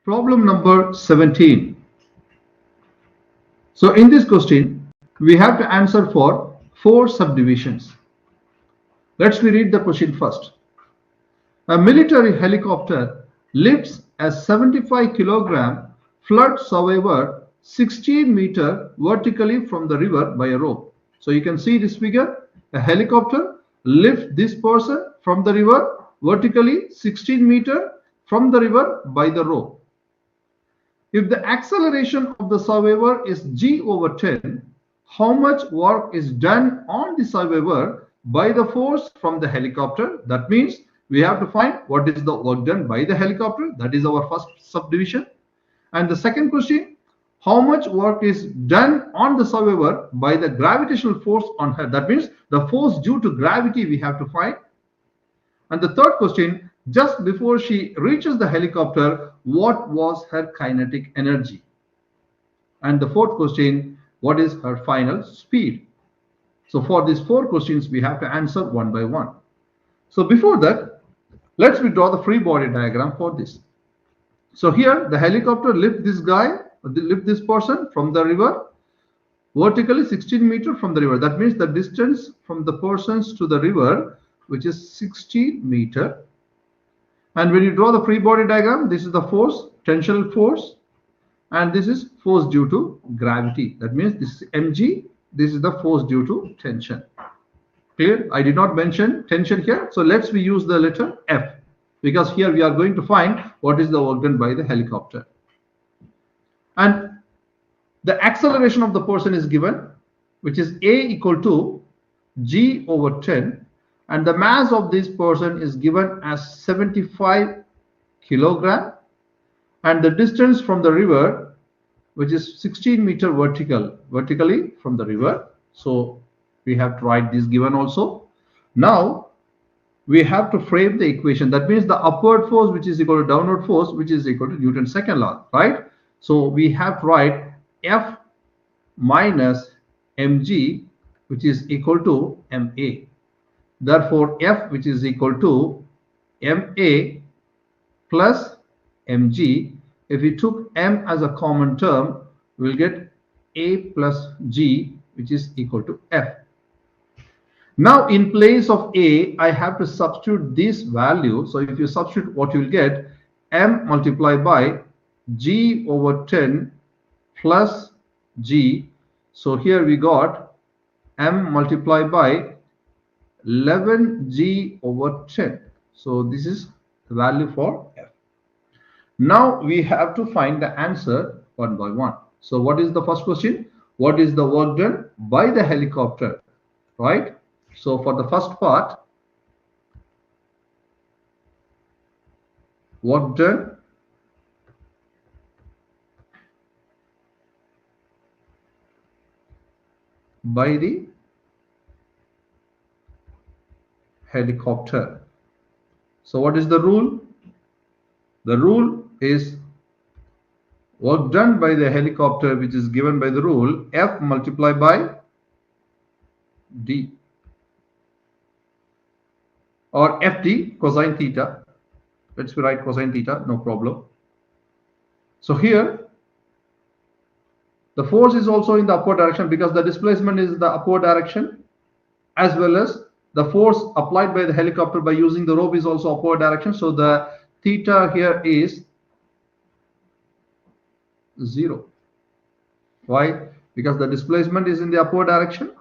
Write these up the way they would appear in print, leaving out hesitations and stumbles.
Problem number 17. So in this question, we have to answer for 4 subdivisions. Let's read the question first. A military helicopter lifts a 75 kilogram flood survivor 16 meter vertically from the river by a rope. So you can see this figure. A helicopter lifts this person from the river vertically 16 meter from the river by the rope. If the acceleration of the survivor is g over 10, how much work is done on the survivor by the force from the helicopter? That means we have to find what is the work done by the helicopter. That is our first subdivision. And the second question, how much work is done on the survivor by the gravitational force on her? That means the force due to gravity we have to find. And the third question, just before she reaches the helicopter, what was her kinetic energy? And the fourth question, what is her final speed? So for these 4 questions, we have to answer one by one. So before that, let's draw the free body diagram for this. So here, the helicopter lifts this person from the river vertically 16 meters from the river. That means the distance from the persons to the river, which is 16 meters. And when you draw the free body diagram, this is the force, tensile force, and this is force due to gravity. That means this is mg, this is the force due to tension. Clear? I did not mention tension here, so let's use the letter F, because here we are going to find what is the work done by the helicopter. And the acceleration of the person is given, which is a equal to g over 10, and the mass of this person is given as 75 kilogram, and the distance from the river, which is 16 meter vertically from the river. So we have to write this given also. Now we have to frame the equation. That means the upward force, which is equal to downward force, which is equal to Newton's second law, right? So we have to write F minus mg, which is equal to ma. Therefore, F, which is equal to ma plus mg. If we took m as a common term, we'll get a plus g, which is equal to F. Now, in place of a, I have to substitute this value. So if you substitute, what you will get, m multiplied by g over 10 plus g. So here we got m multiplied by 11g over 10. So this is the value for F. Now we have to find the answer one by one. So what is the first question? What is the work done by the helicopter, right? So for the first part, work done by the helicopter. So what is the rule? The rule is work done by the helicopter, which is given by the rule F multiplied by D, or FD cosine theta. Let's write cosine theta, no problem. So here the force is also in the upward direction, because the displacement is the upward direction, as well as the force applied by the helicopter by using the rope is also upward direction. So the theta here is 0. Why? Because the displacement is in the upward direction,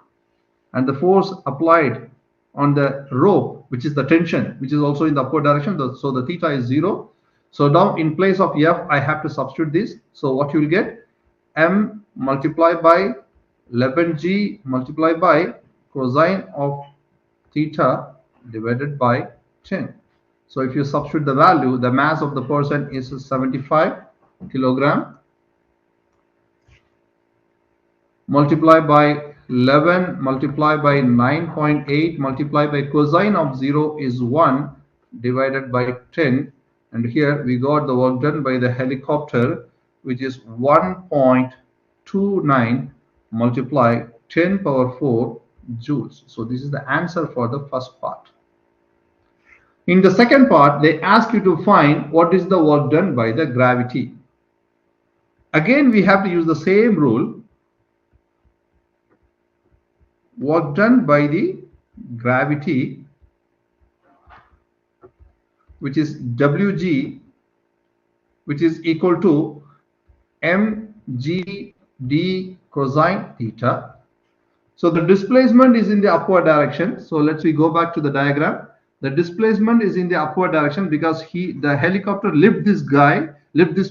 and the force applied on the rope, which is the tension, which is also in the upward direction. So the theta is 0. So now in place of F, I have to substitute this. So what you will get, m multiplied by 11g multiplied by cosine of theta divided by 10. So if you substitute the value, the mass of the person is 75 kilogram multiplied by 11 multiplied by 9.8 multiplied by cosine of 0 is 1 divided by 10. And here we got the work done by the helicopter, which is 1.29 multiplied 10 power 4 joules. So this is the answer for the first part. In the second part, they ask you to find what is the work done by the gravity. Again, we have to use the same rule. Work done by the gravity, which is Wg, which is equal to mg d cosine theta. So the displacement is in the upward direction. So let's go back to the diagram. The displacement is in the upward direction because the helicopter lift this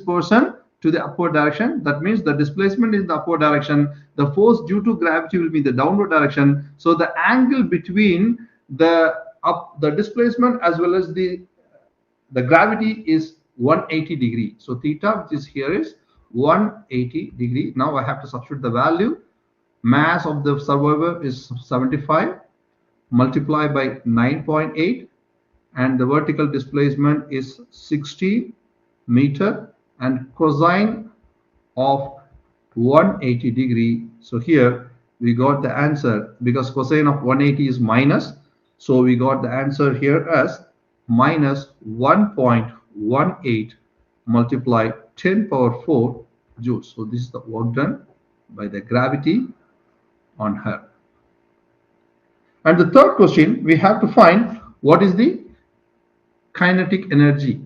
person to the upward direction. That means the displacement is the upward direction. The force due to gravity will be the downward direction. So the angle between the displacement as well as the gravity is 180 degree. So theta, which is here, is 180 degree. Now I have to substitute the value. Mass of the survivor is 75 multiplied by 9.8, and the vertical displacement is 60 meter, and cosine of 180 degree. So here we got the answer, because cosine of 180 is minus, so we got the answer here as minus 1.18 multiplied 10 power 4 joules. So this is the work done by the gravity on her. And the third question, we have to find what is the kinetic energy.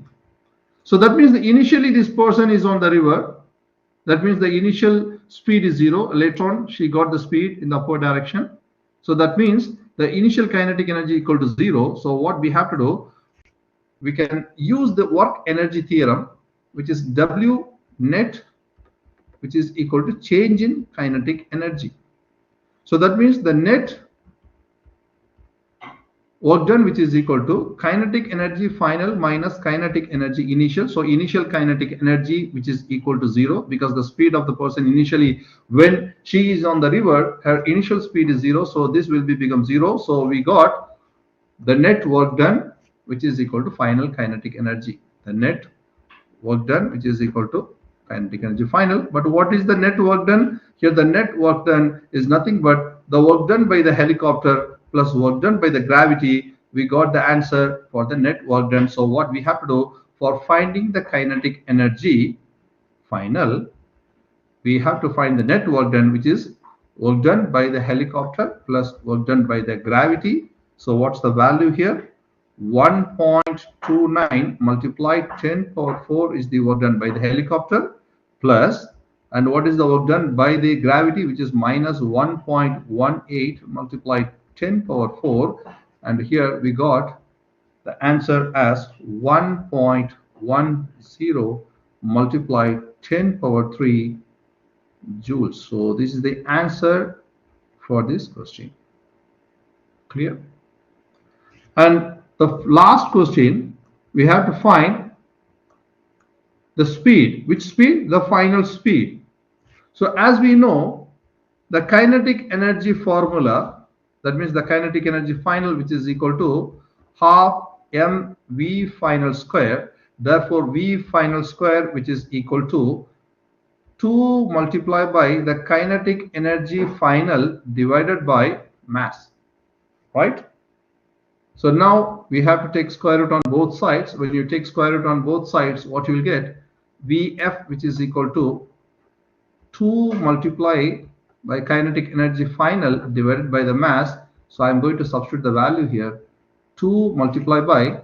So that means initially this person is on the river. That means the initial speed is 0. Later on, she got the speed in the upward direction. So that means the initial kinetic energy equal to 0. So what we have to do, we can use the work energy theorem, which is W net, which is equal to change in kinetic energy. So that means the net work done, which is equal to kinetic energy final minus kinetic energy initial. So initial kinetic energy, which is equal to 0, because the speed of the person initially when she is on the river, her initial speed is 0. So this will become 0. So we got the net work done, which is equal to final kinetic energy. The net work done, which is equal to kinetic energy final. But what is the net work done? Here the net work done is nothing but the work done by the helicopter plus work done by the gravity. We got the answer for the net work done. So what we have to do for finding the kinetic energy final, we have to find the net work done, which is work done by the helicopter plus work done by the gravity. So what's the value here? 1.29 multiplied 10 power 4 is the work done by the helicopter, plus, and what is the work done by the gravity, which is minus 1.18 multiplied 10 power 4, and here we got the answer as 1.10 multiplied 10 power 3 joules. So this is the answer for this question. Clear? And the last question, we have to find the speed. Which speed? The final speed. So as we know, the kinetic energy formula, that means the kinetic energy final, which is equal to half mv final square. Therefore v final square, which is equal to 2 multiplied by the kinetic energy final divided by mass, right? So now we have to take square root on both sides. When you take square root on both sides, what you will get? Vf, which is equal to 2 multiplied by kinetic energy final divided by the mass. So I'm going to substitute the value here. 2 multiplied by,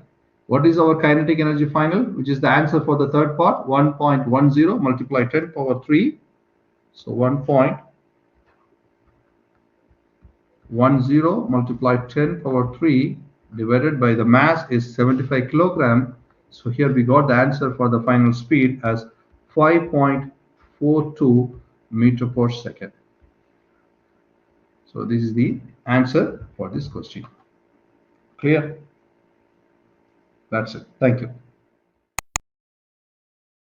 what is our kinetic energy final, which is the answer for the third part, 1.10 multiplied 10 power 3. So 1.10 multiplied 10 power 3 divided by the mass is 75 kilogram. So here we got the answer for the final speed as 5.42 meter per second. So this is the answer for this question. Clear? That's it. Thank you.